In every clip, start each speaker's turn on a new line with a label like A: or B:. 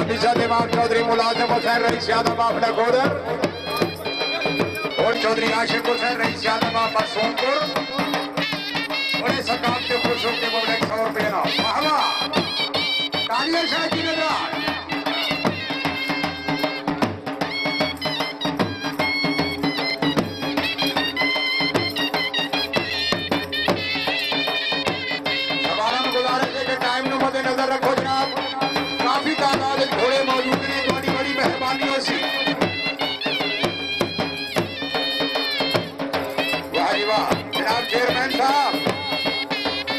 A: दिमाग चौधरी मुलाजिम हुसैन रईस यादव बाफड़ा गोदर और चौधरी आशिक हुसैन रईस यादव बाफा सोनपुर बड़े सरकार के पुरुषों के बोले 100 रुपये ना वाहवा तालियां शायद की नजर नजर रखो जनाब काफी तादाद घोड़े मौजूद हैं बड़ी बड़ी मेहरबानियों से वाह जी वाह जनाब चेयरमैन साहब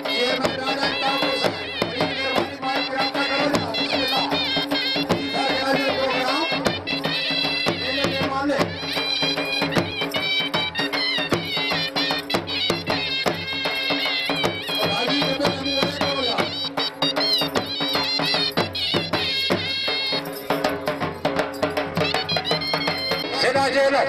A: चेयरमैन राजा इंतजाम हुसैन बड़ी मेहरबानी माई पुराना करो जनाब बिस्मिल्लाह सीधा गया ये प्रोग्राम ये माले और आगे के पे हम बोलेगा सेना jailer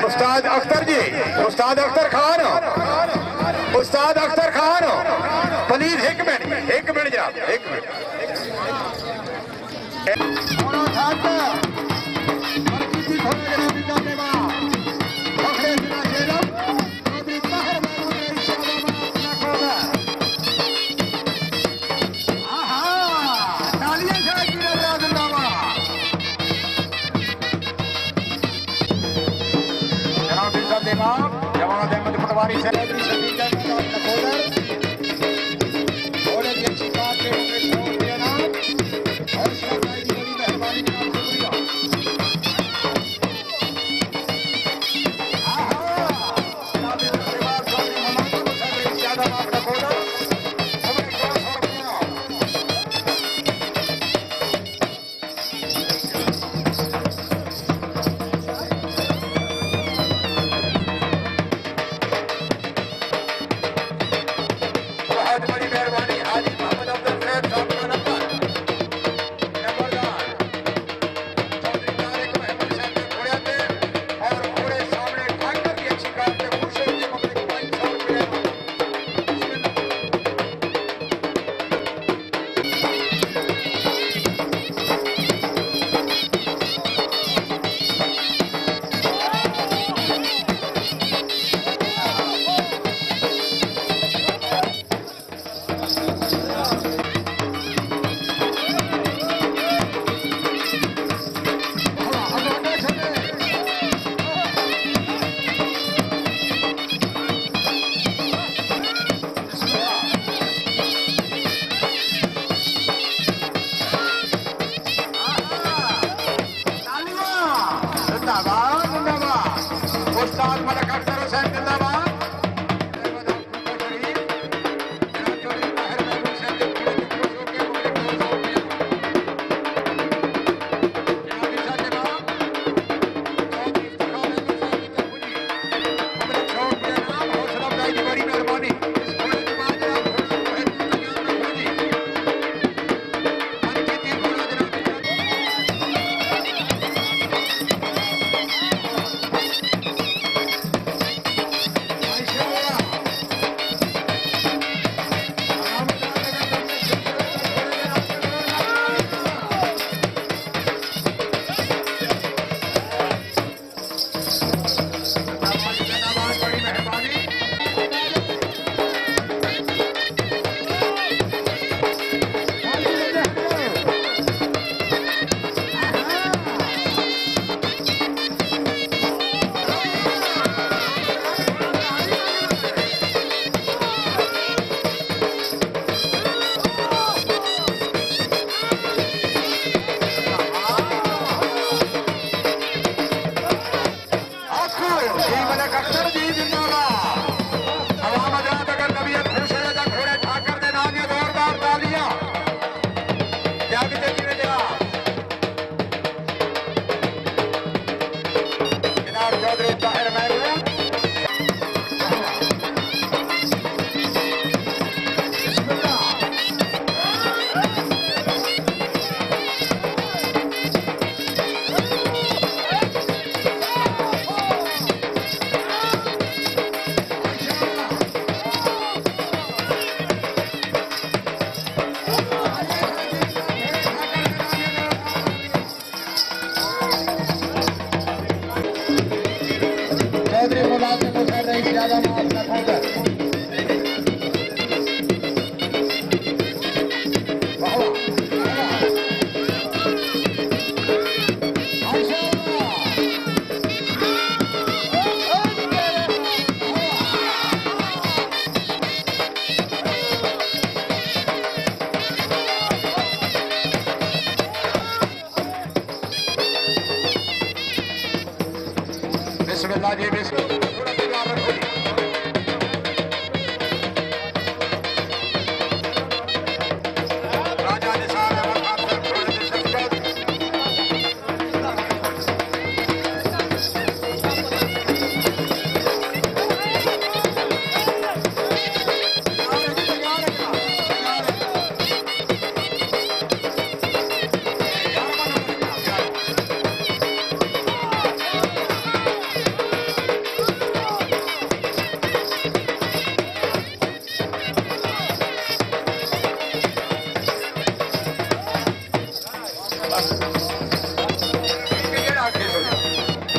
A: Ustad Akhtar ji Ustad Akhtar Khan Ustad Akhtar Khan please एक मिनट जनाब एक मिनट जवान अहमद पटवारी से उस्ताद मलक अख्तर हुसैन जिंदाबाद चौधरी मुलाजिम हुसैन रईस यादव अपना काउंटर बिस्मिल्लाह जी बिस्मिल्लाह थोड़ा तैयार रखो जी राजा निसार अहमद खान सर थोड़े से शख्सियत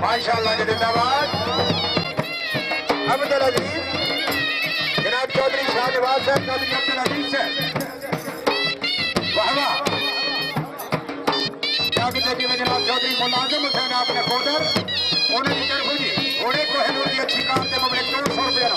A: माशाअल्लाह जिंदाबाद अब्दुल अजीज जनाब चौधरी शाहनवाज साहब चौधरी अब्दुल अजीज से वाह वाह जनाब चौधरी मुलाजिम हुसैन आपने कोडर उन्हें तरफ जी घोड़े को है नूरी अच्छी कार के मुझे 200 रुपया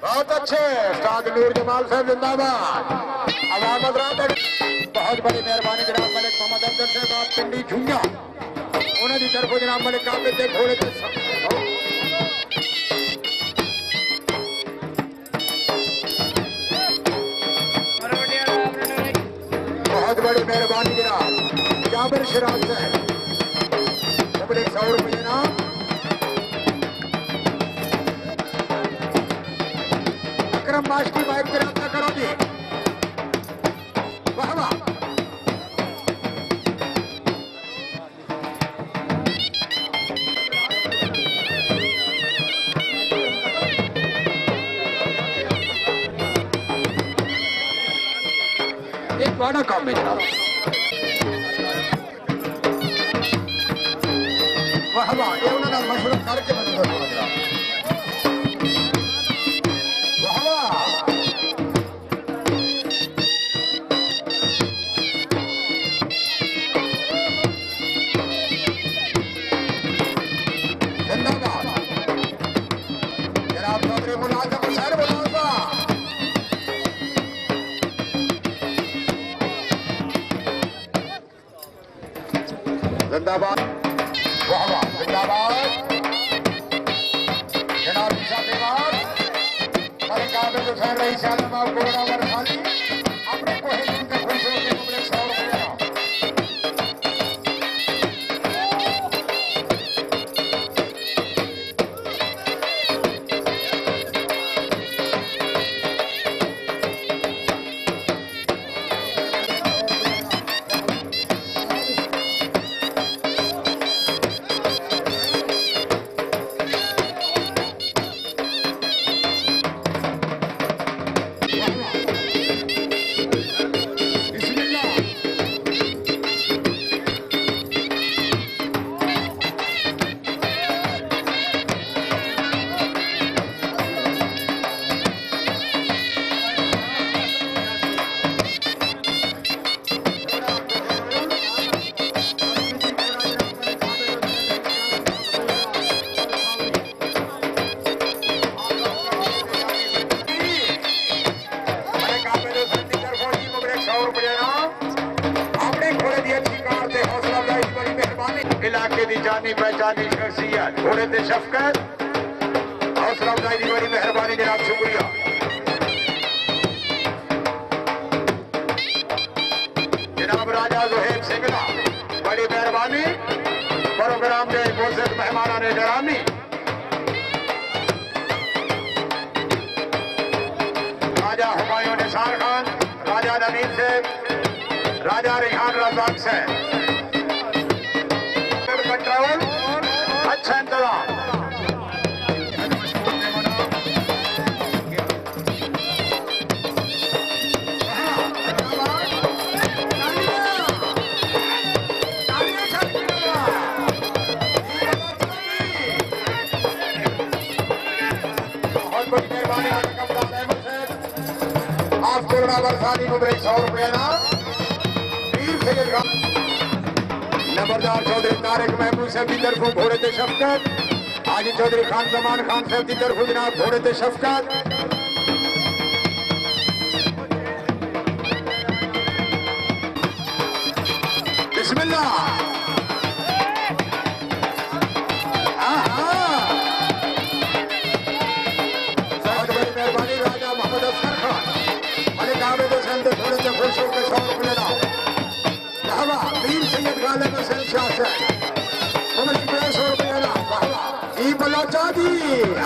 A: बहुत अच्छे उस्ताद नूर जमाल साहब जिंदाबाद आवाम हज़रात बहुत बड़ी मेहरबानी जनाब मलिक मोहम्मद अब्दुल साहब आप पिंडी झुंझा उन्हें की तरफ जनाब मलिक काबिल के घोड़े के बहुत बड़ी मेहरबानी जनाब जाबिर शिराज साहब 100 रुपये ना मास्टर बाइक पे रखा करो जी वाह वाह एक बड़ा काम है जनाब वाह वाह ये उन्होंने मशवरा करके बंद कर दिया जिंदाबाद वाह वाह जिंदाबाद जनाब शाहनवाज और काबिल हुसैन रईस यादव आप कोरोना वरखानी अपने को हिंदू के खुश होकर मुझे 100 रुपया इलाके की जानी पहचानी शख्सियत घोड़े ते शफकत हौसला अफजाई की बड़ी मेहरबानी जनाब शुक्रिया जनाब राजा जोहेब सिंगला बड़ी मेहरबानी प्रोग्राम के मोअज़्ज़ज़ मेहमानान ने गिरामी राजा हुमायूं निसार खान राजा नवीन से राजा रिहान रज़ाक से कंट्रोल अच्छा इंतजाम कोरोना बरसाती मुबरक 100 रुपया ना वीर सैयद खान नंबरदार चौधरी तारिक महमूद साहब की तरफों घोड़े ते शफकत हाजी चौधरी खान जमान खान साहब की तरफों जनाब घोड़े ते शफकत बिस्मिल्लाह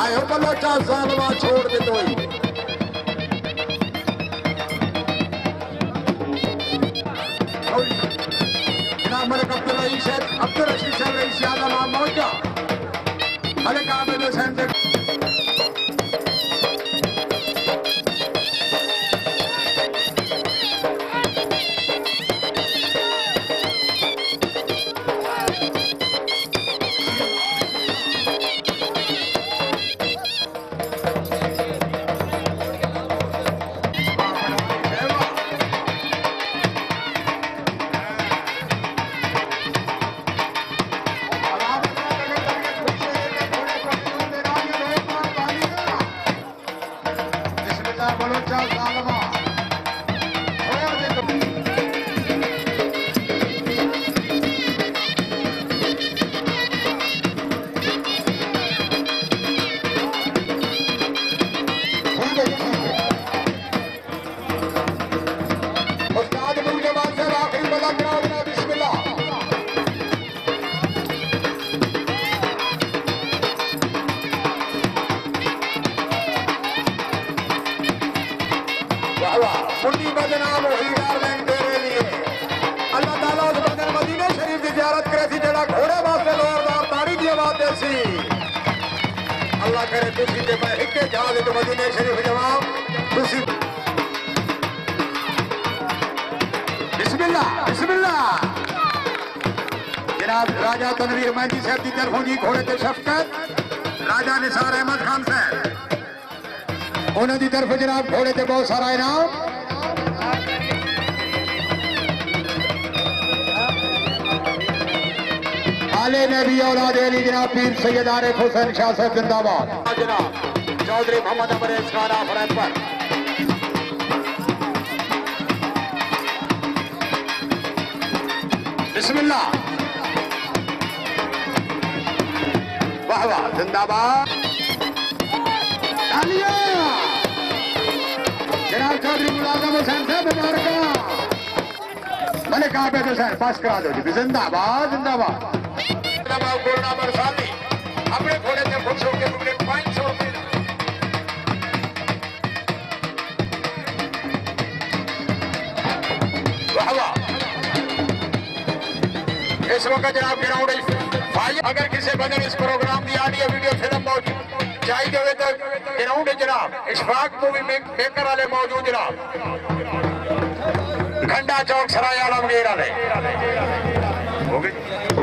A: आयो बलोचा सालवा छोड़ दे तो मलिक अब्दुल रशीद साहब रईस यादव मौजा मलिक आबिद हुसैन मुंडी बदनाम हुई डार्लिंग तेरे लिए अल्लाह ताला उस बंदे मदीने शरीफ की ज़ियारत करे सी जेड़ा घोड़े वास्ते जोरदार ताड़ी दी आवाज दे सी अल्लाह करे तुसी ते मैं हिके जहाज ते मदीने शरीफ जवाब तुसी बिस्मिल्लाह बिस्मिल्लाह जनाब राजा तनवीर महंदी साहब की तरफों जी घोड़े ते शफकत राजा निसार अहमद खान साहब उन्होंने की तरफ जनाब घोड़े ते बहुत सारा इनाम आले नबी औलाद अली जनाब पीर सैयद आरिफ हुसैन शाह साहब जिंदाबाद जनाब चौधरी मोहम्मद अमरेज खान आफरत पर बिस्मिल्लाह वाह वाह जिंदाबाद जनाब चौधरी मुलाजम हुसैन साहब मुबारक मलिक आबिद हुसैन पास करा दो जी जिंदाबाद जिंदाबाद कोरोना बरसाती अपने घोड़े से खुश होकर मुझे 500 रुपये वाह वाह इस वक्त जनाब ग्राउंड भाई अगर किसी बंदे इस प्रोग्राम की ऑडियो वीडियो फिल्म मौजूद चाहिए हुए तो ग्राउंड जनाब इशफाक मूवी मेकर वाले मौजूद जनाब घंटा चौक सराय आलमगीर वाले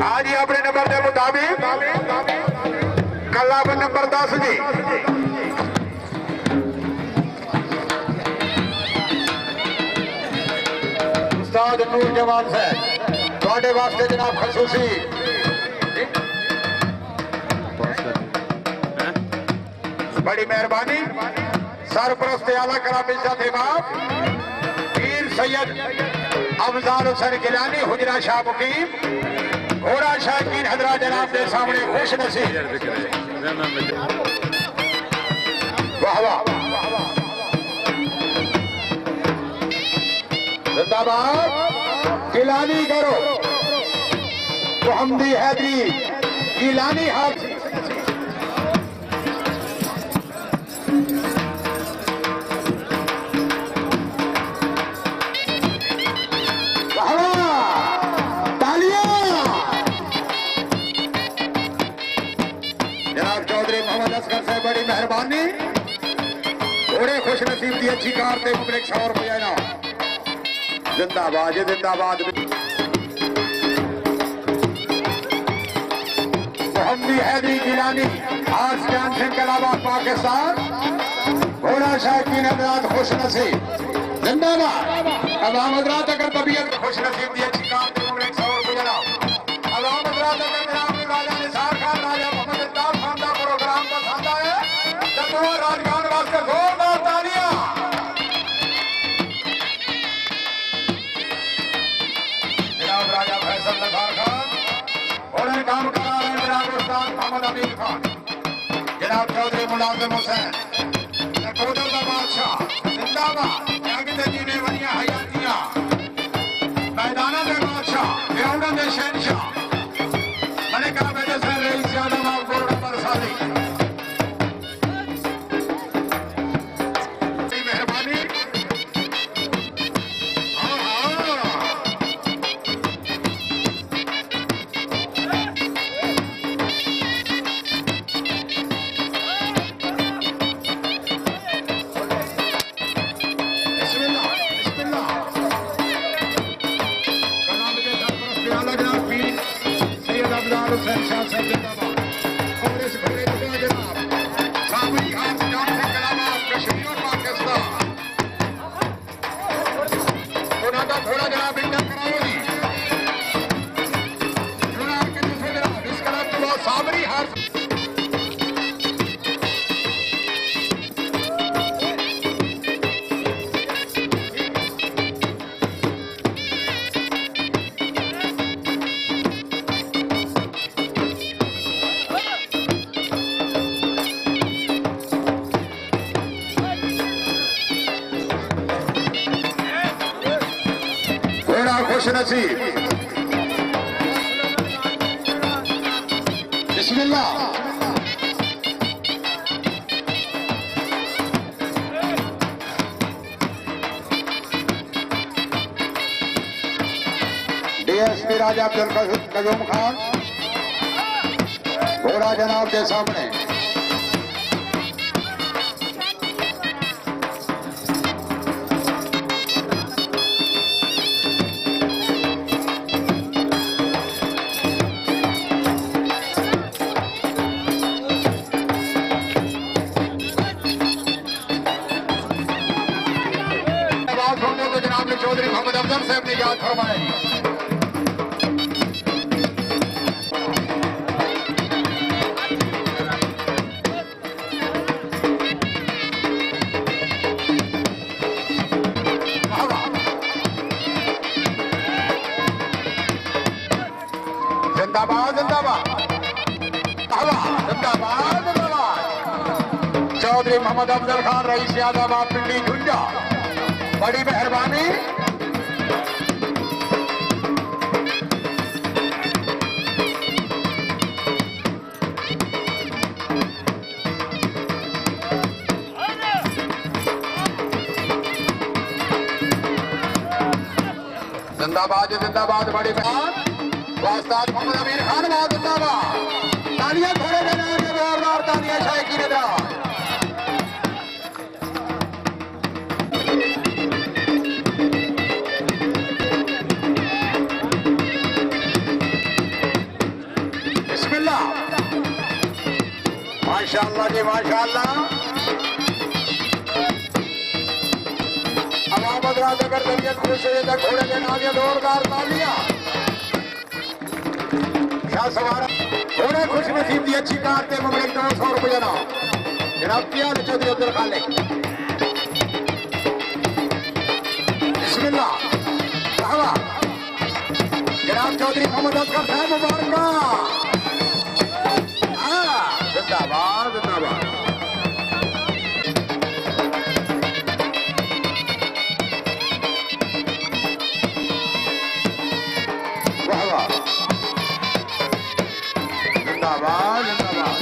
A: आज ही अपने नंबर के मुताबिक कलाब नंबर 10 जी उस्ताद नूर जवान साहब थोड़े वास्ते जनाब खसूसी बड़ी मेहरबानी सरपरस्त आला करामी साथ इमाम पीर सैयद अफजाल हुसैन गिलानी हुजरा शाह मुकीम घोड़ा शाहीन हजरा जनाब के सामने खुश नसीब वाह वाह जिंदाबाद गिलानी करो मोहम्मदी हैदरी गिलानी हाथ बड़ी मेहरबानी थोड़े खुश नसीब की अच्छी कार से मुबरक 100 रुपया ना जिंदाबाद जिंदाबाद मोहम्मदी हैदरी गिलानी आज कैंप से कलाबाद पाकिस्तान घोड़ा शाहीन हजरात खुश नसीब जिंदाबाद। अवाम हजरात अगर तबीयत खुश नसीब दी अच्छी काम तो मुझे 100 रुपया लाओ। अवाम हजरात अगर जनाब राजा निसार खान राजा मोहम्मद इफ्तार खान का प्रोग्राम पसंद आए तो राजगान वास्ते जोरदार तालियां। जनाब राजा फैसल निसार खान और काम करा रहे जनाब उस्ताद मोहम्मद अमीर खान, जनाब चौधरी मुलाजिम हुसैन नकोदर का बादशाह जिंदाबाद। जीने वाली हयातियां मैदाना के बादशाह ग्राउंड के शहनशाह मैंने कहा मेरे से रईस यादव आपको नंबर साली मेहरबानी। थोड़ा जनाब इंटर कराओगी इसका नाम तो साबरी हार खुश नसीब। बिस्मिल्लाह। डीएसपी राजा अब्दुल कयूम खान घोड़ा जनाब के सामने। चौधरी मोहम्मद अफजल साहब ने याद फरमाई। जिंदाबाद जिंदाबाद जिंदाबाद जिंदाबाद। चौधरी मोहम्मद अफजल खान रईस यादव आप पिंडी झुंझा बड़ी मेहरबानी। जिंदाबाद जिंदाबाद बड़ी बहन उस्ताद मोहम्मद अमीर खान बहुत जिंदाबाद। तालियां थोड़े देना जोरदार तालियां शाही की निदा। बिस्मिल्लाह माशाअल्लाह जी माशाअल्लाह। अगर तबियत खुश हो जाए घोड़े के नाम ये जोरदार तालियां। क्या सवार घोड़े खुश नसीब की अच्छी कार थे मुझे 200 रुपया ना जनाब किया चौधरी अब्दुल खालिक। बिस्मिल्लाह जनाब चौधरी मोहम्मद असगर साहब मुबारक। जिंदाबाद जिंदाबाद। जिंदाबाद जिंदाबाद।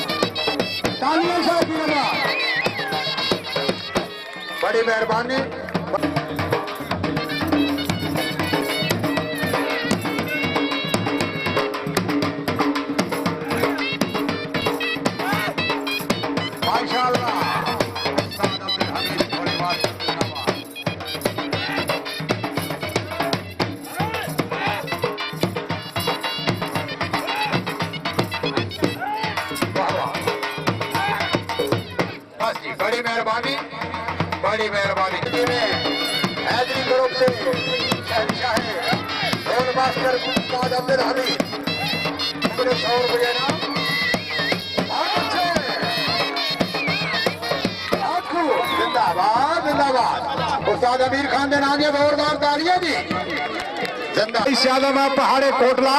A: तालियां साहब बड़ी मेहरबानी। माशाअल्लाह उस्ताद अब्दुल हमीद थोड़ी बात बड़ी मेहरबानी बड़ी मेहरबानी। चौधरी ग्रुप से शहंशाह ढोल मास्टर उस्ताद अब्दुल हमीद 100 रुपये ना जिंदाबाद जिंदाबाद उस्ताद अमीर खान के नाम जोरदार तालियां जी जिंदाबाद पहाड़े कोटला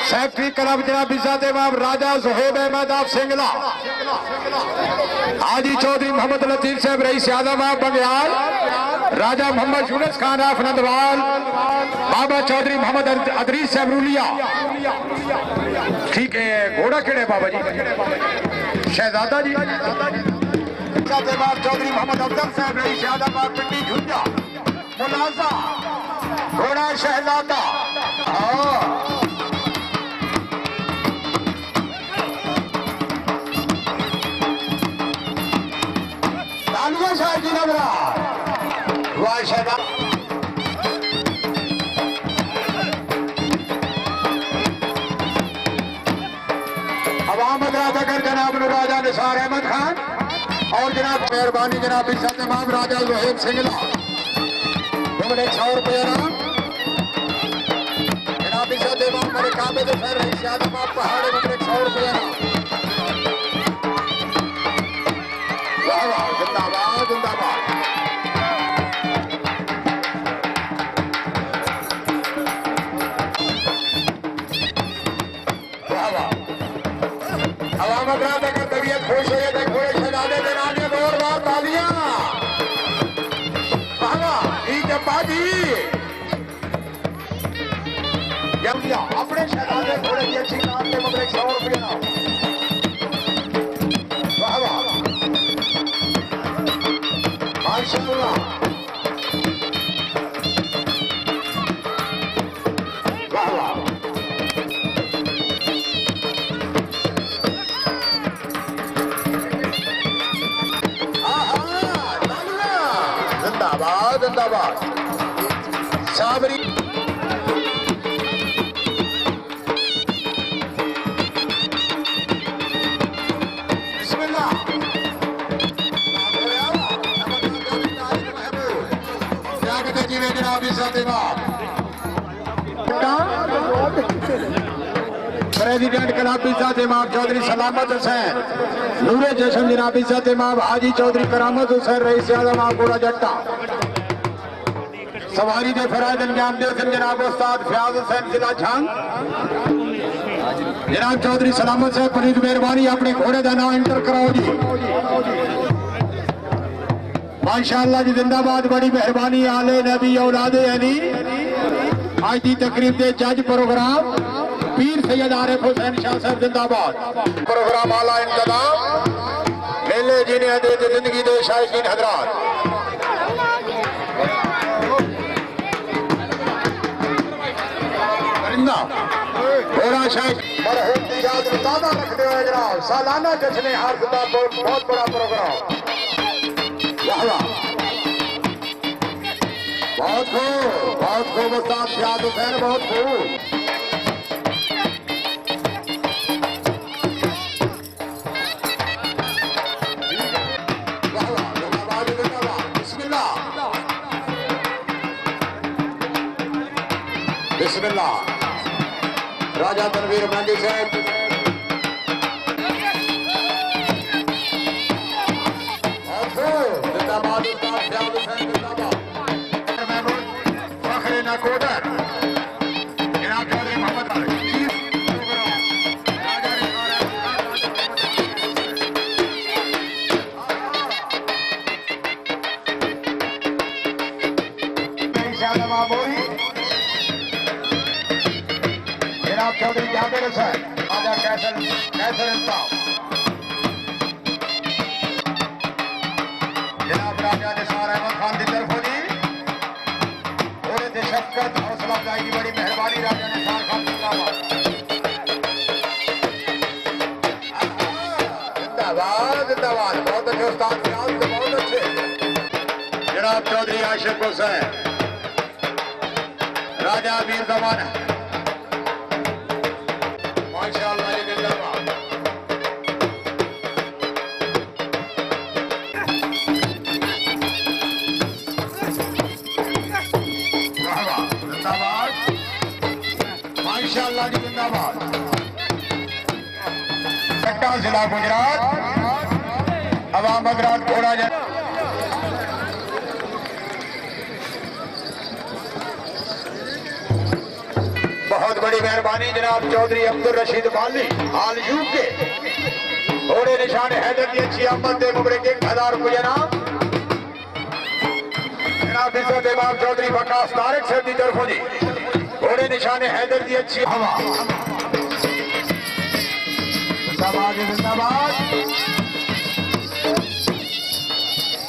A: सेक्रेटरी क्लब जनाब इज्जत इमाम राजा ज़ुहैब अहमद आप सिंगला हाजी चौधरी मोहम्मद लतीफ साहब rice Adamabad बंग्याल Raja Mohammad Yunus Khan of नंदवाल बाबा चौधरी मोहम्मद अदरीस साहब रूलिया ठीक है घोड़ा केड़े बाबा जी शहजादा जी चौधरी मोहम्मद अफजल साहब रईस आदमाबाद पिंडी झुंझा मुलाजा घोड़ा शहजादा शाह जी नगरा वाह शहजादा अवाम अगर जनाब राजा निसार अहमद खान और जनाब मेहरबानी जनाब इज्जत इमाम राजा ज़ुहैब सिंगला 100 रुपये नाम जनाब इज्जत इमाम मेरे काबिल सर आदमाबाद पहाड़े 100 रुपये नाम वाह वाह जिंदाबाद जिंदाबाद वाह वाह अवाम अगर तबीयत खुश हो तो घोड़े शहजादे के नाम जोरदार तालियां वाह वाह ठीक है पाजी अपने शहजादे घोड़े की अच्छी नाम के 100 रुपये नाम वाह वाह माशाअल्लाह वाह वाह जिंदाबाद जिंदाबाद साबरी बिस्मिल्लाह जनाब इज्जत इमाम प्रेसिडेंट क्लब इज्जत इमाम चौधरी सलामत हुसैन नूरे जश्न जनाब इज्जत इमाम हाजी चौधरी करामत हुसैन रईस आदमाबाद गोड़ा जट्टा सवारी के फराज अंजाम दे जनाब उस्ताद फयाज हुसैन जिला झंग जनाब चौधरी सलामत साहब प्लीज मेहरबानी अपने घोड़े का नाम एंटर कराओ जी माशाअल्लाह जी जिंदाबाद बड़ी मेहरबानी आले नबी औलादे अली आज की तकरीब के जज प्रोग्राम पीर सैयद आरिफ हुसैन शाह साहब जिंदाबाद प्रोग्राम आला इंतजाम मेले जिन्हें दे जिंदगी दे शायकीन हजरात घोड़ा शायद मरहूम की याद ताज़ा रखते हुए जनाब सालाना जश्न हर का बहुत बड़ा प्रोग्राम वाह वाह बहुत खूब उस्ताद फयाज हुसैन बहुत खूब बिस्मिल्लाह राजा तनवीर मंडी साहब जिंदाबाद उस्ताद फयाज हुसैन जिंदाबाद महमूद फखरे नकोदर जनाब चौधरी मोहम्मद अली जनाब चौधरी जाबिर हुसैन राजा कैसर इंसाफ जनाब राजा निसार अहमद खान की तरफ जी थोड़े से शफकत हौसला अफजाई की बड़ी मेहरबानी राजा निसार खान जिंदाबाद जिंदाबाद बहुत अच्छे उस्ताद फयाज से बहुत अच्छे जनाब चौधरी आशिक हुसैन राजा अमीर जमाना माशाअल्लाह जिंदाबाद माशाअल्लाह जी जिंदाबाद। कट्टा जिला गुजरात अवाम हजरात घोड़ा बहुत बड़ी मेहरबानी जनाब चौधरी अब्दुल रशीद बाली हाल यूके घोड़े निशान हैदर की अच्छी आमद दे मुबरे के 1000 रुपये जनाब इज्जत इमाम चौधरी वकास तारिक साहब की तरफों जी घोड़े निशान हैदर की अच्छी हवा जिंदाबाद जिंदाबाद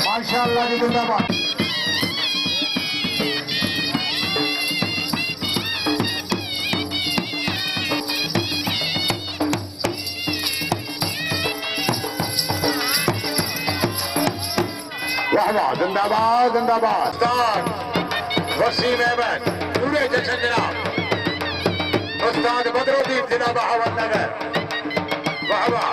A: माशाअल्लाह जी जिंदाबाद। जिंदाबाद जिंदाबाद वसीम अहमद पूरे जश्न जनाब उस्ताद बदरुद्दीन जिला बहावल नगर वाह वाह।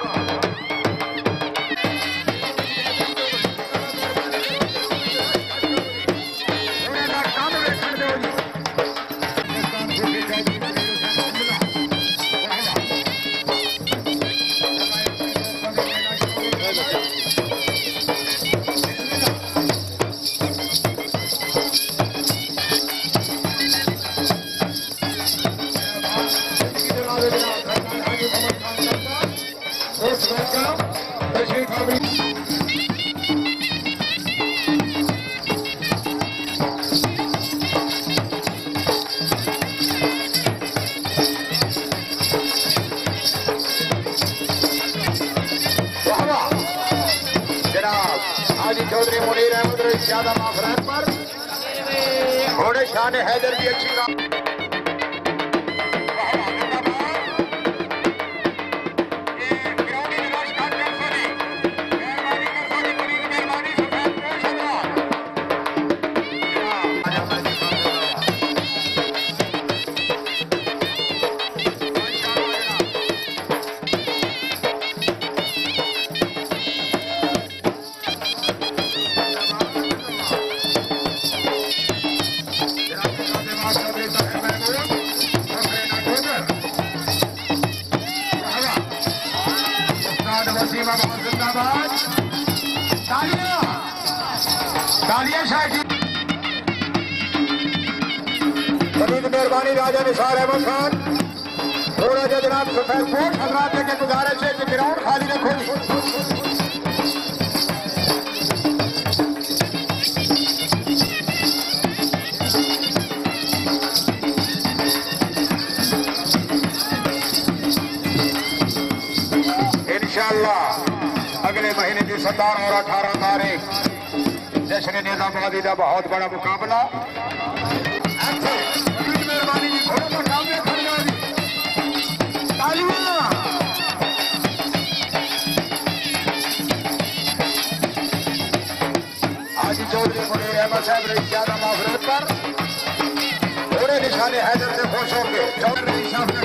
A: चौधरी मुनीर अहमद ज्यादा माफरात पर घोड़े शान हैदर की अच्छी मेहरबानी राजा निसार अहमद खान थोड़ा सा जनाब सफेद कोट हजरात के गुजारिश है कि ग्राउंड खाली रखो इंशाअल्लाह अगले महीने की 17 और 18 तारीख जश्न निजामाबादी का बहुत बड़ा मुकाबला चौधरी मुनीर अहमद साहब रही ज्यादा माफरत पर घोड़े निशाने हैदर से खुश होंगे चौधरी साहब ने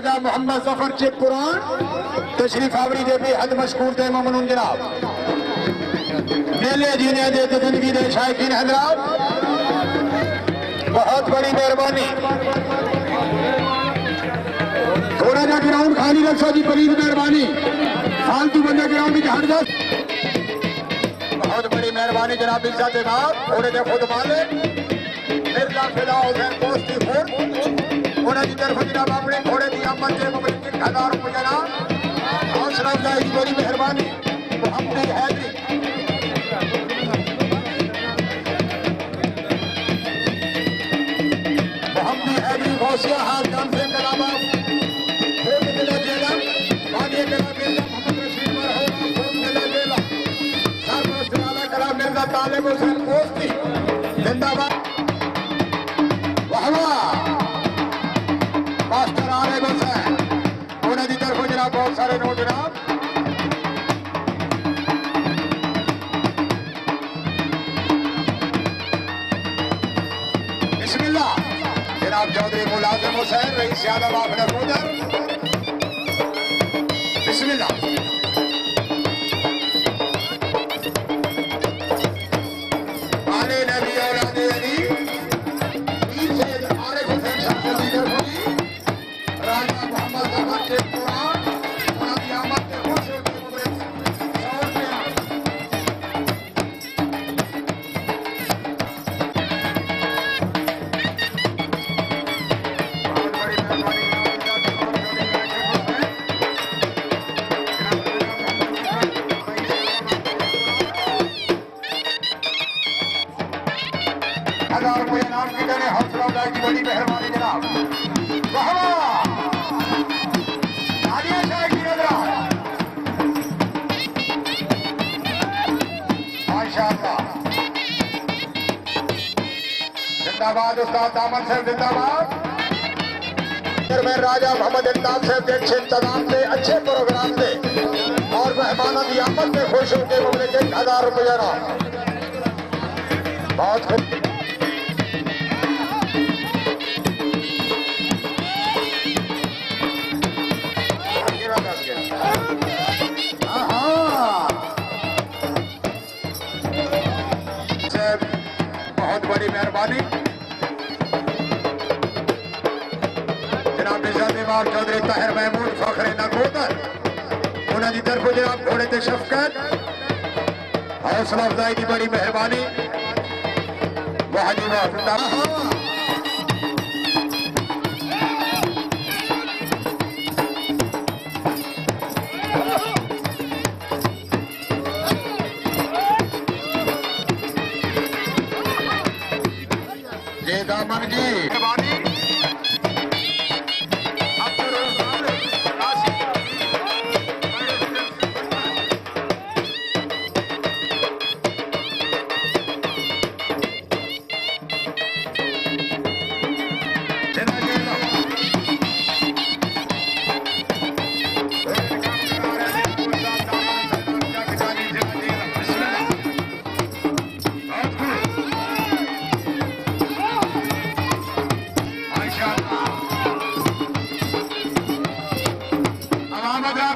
A: राजा मोहम्मद जफर चिप कुरान तशरीफ आवरी दे भी हद मशकूर थे ममनून जनाब मेले जीने दे तो जिंदगी दे शायकीन हजरात बहुत बड़ी मेहरबानी थोड़ा जा ग्राउंड खाली रखो जी प्लीज मेहरबानी फालतू बंदा ग्राउंड में हट जा बहुत बड़ी मेहरबानी जनाब इज्जत बाप थोड़े दे खुद मालिक मिर्जा फिदा हुसैन पोस्टी फुट उन्हें की तरफ जनाब अपने घोड़े की आमद से मुमकिन 1000 रुपये जनाब हौसला अफजाई की बड़ी मेहरबानी मोहम्मद हैदरी मोहम्मद हैदरी गौसिया हाथ जान से जनाब फोन मिला जेला मानिए जनाब मिर्जा मोहम्मद रशीद पर होगा फोन मिला जेला सरपंच वाला कला मिर्जा तालिब हुसैन पोस्टी जिंदाबाद मास्टर आले हुसैन उन्हें की तरफ जनाब बहुत सारे नोट जनाब बिस्मिल्लाह जनाब चौधरी मुलाजिम हुसैन रईस यादव आपने गोदर बिस्मिल्लाह आले नबी औलाद अली राजा मोहम्मद जफर चिप कुरान उनकी आमद के खुश होकर 100 रुपया बहुत बड़ी मेहरबानी हजार रुपये नाम की देने हौसला अफजाई की बड़ी मेहरबानी जनाब जिंदाबाद उस्ताद दामन साहब जिंदाबाद में राजा मोहम्मद इल्ताफ साहब के अच्छे इंतजाम से अच्छे प्रोग्राम से और मेहमानों की आमद में खुश होकर मुमकिन 1000 रुपया बहुत खुश बहुत बड़ी मेहरबानी जनाब निजाम चौधरी ताहिर महमूद फखरे नगोदर उन्होंने तरफ जनाब घोड़े ते शफकत हौसला अफजाई की बड़ी मेहरबानी दामन जी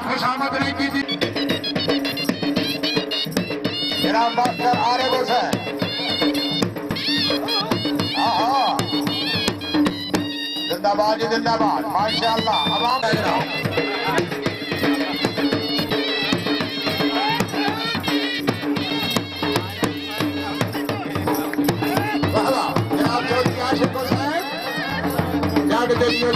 A: खुशामद नहीं की थी जनाब मास्टर आले हुसैन जिंदाबाद जी जिंदाबाद माशाअल्लाह अवाम जनाब चौधरी आशिक हुसैन याद करिए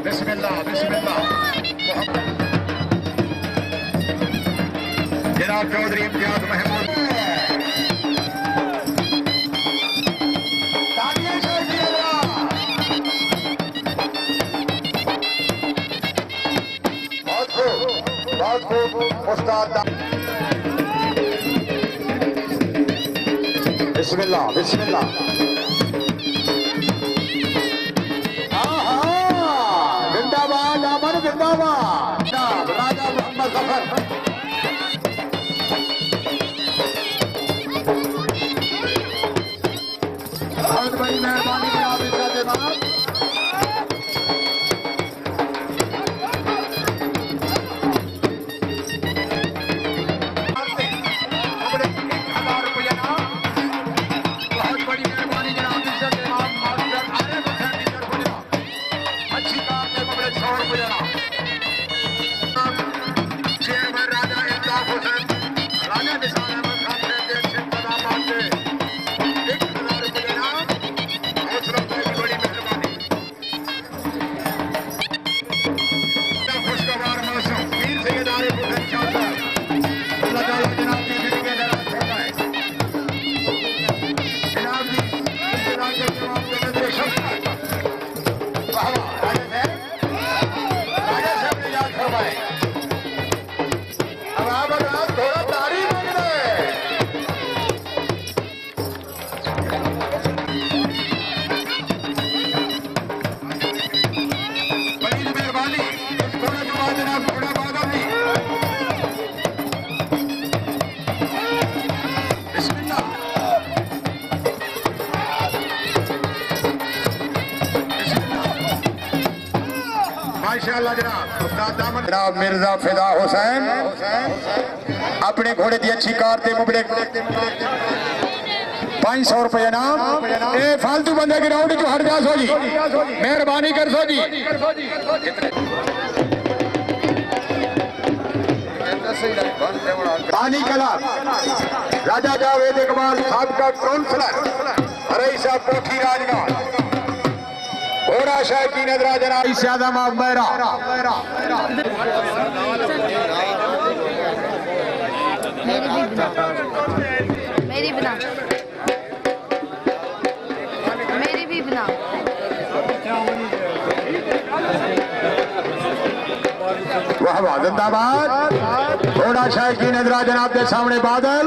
A: बिस्मिल्लाह बिस्मिल्लाह जनाब चौधरी इम्तियाज महमूद बहुत खूब उस्ताद बिस्मिल्लाह बिस्मिल्लाह जिंदाबाद अमर जिंदाबाद राजा मोहम्मद जफर बहुत बड़ी मेहरबानी जनाब इसका जनाब जनाब मिर्जा फिदा हुसैन अपने घोड़े की अच्छी कार ते मुबड़े 500 रुपये नाम ए फालतू बंदे की राउंड जो हट जा सो जी मेहरबानी कर सो जी पानी कला राजा जावेद इकबाल साबका काउंसलर रईसा कोठी राजनाथ घोड़ा शाह की नजरा जनाब स्यादम मेरा
B: मेरी बना मेरी भी बना
A: वाह वाह जिंदाबाद घोड़ा शाह की नजरा जनाब के सामने बादल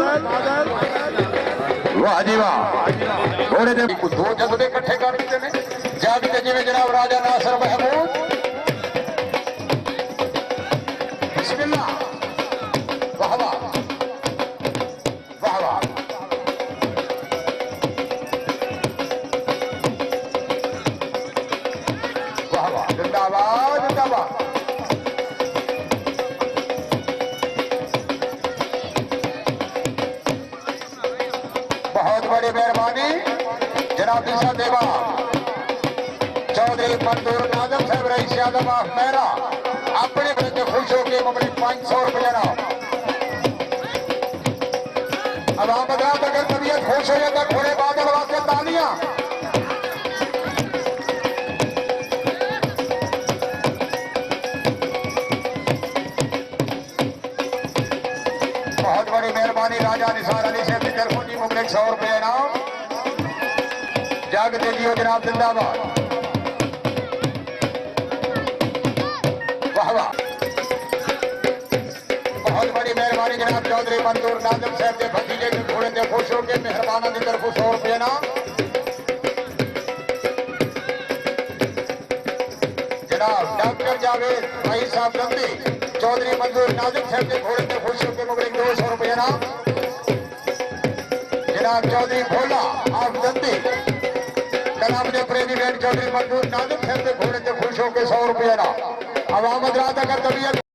A: वाह जी वाह घोड़े ने दो जज्बे इकट्ठे कर दिए ने जागते जिवें जनाब राजा नासिर महमूद बिस्मिल्लाह वाह वाह वाह वाह वाह वाह जिंदाबाद जिंदाबाद बहुत बड़ी मेहरबानी जनाब ईसा देवा चौधरी मंदूर नाजम साहब रईस यादव मेरा अपने बच्चे खुश होकर ममड़ी 500 रुपया ना अब आप बताओ अगर तबीयत खुश हो जाता घोड़े बादल वास्ते तालियां बहुत बड़ी मेहरबानी राजा निसार अली से तरफों मुमड़े 100 रुपये नाम जागते जियो जनाब जिंदाबाद बहुत बड़ी मेहरबानी जनाब चौधरी मंदूर नाजम साहब के भतीजे के घोड़े के खुश होकर मेहरबाना की तरफ 100 रुपये ना जनाब डॉक्टर जावेद भाई साहब गंदी चौधरी मंदूर नाजम साहब के घोड़े के खुश होकर मुबड़े 200 रुपये ना जनाब चौधरी भोला आप गंदी कलाम ने प्रेसिडेंट चौधरी मंदूर नाजम साहब के घोड़े के खुश होकर 100 रुपये ना अब आमद रात अगर तबीयत